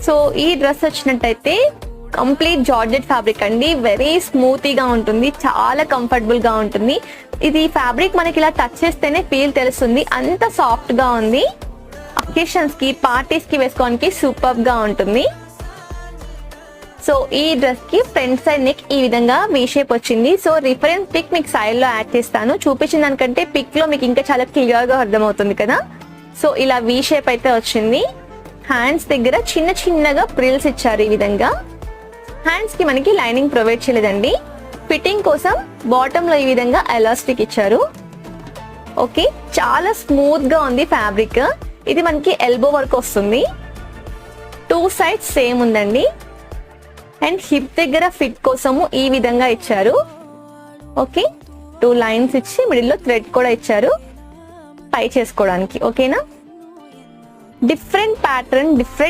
So ఈ dress వచ్చినట్టయితే complete georgette fabric అండి, వెరీ స్మూతీగా ఉంటుంది, చాలా కంఫర్టబుల్ గా ఉంటుంది. ఇది ఫ్యాబ్రిక్ మనకి ఇలా టచ్ చేస్తేనే ఫీల్ తెలుస్తుంది, అంత సాఫ్ట్ గా ఉంది. అకేషన్స్ కి పార్టీస్ కి వేసుకోవడానికి సూపర్ గా ఉంటుంది. సో ఈ డ్రెస్ కి ఫ్రంట్ సైడ్ నెక్ ఈ విధంగా వీ షేప్ వచ్చింది. సో రిఫరెన్స్ పిక్ మీకు సైడ్ లో యాడ్ చేస్తాను. చూపించిన దానికంటే పిక్ లో మీకు ఇంకా చాలా క్లియర్ గా అర్థమవుతుంది కదా. సో ఇలా వీ షేప్ అయితే వచ్చింది. హ్యాండ్స్ దగ్గర చిన్న చిన్నగా ప్రిల్స్ ఇచ్చారు ఈ విధంగా. హ్యాండ్స్ కి మనకి లైనింగ్ ప్రొవైడ్ చేయలేదండి. ఫిట్టింగ్ కోసం బాటమ్ లో ఈ విధంగా ఎలాస్టిక్ ఇచ్చారు. ఓకే, చాలా స్మూత్ గా ఉంది ఫ్యాబ్రిక్. ఇది మనకి ఎల్బో వర్క్ వస్తుంది. 2 సైడ్స్ సేమ్ ఉందండి. అండ్ హిప్ దగ్గర ఫిట్ కోసము ఈ విధంగా ఇచ్చారు. ఓకే, 2 లైన్స్ ఇచ్చి మిడిల్ లో థ్రెడ్ కూడా ఇచ్చారు పై చేసుకోవడానికి. ఓకేనా, డిఫరెంట్ ప్యాటర్న్, డిఫరెంట్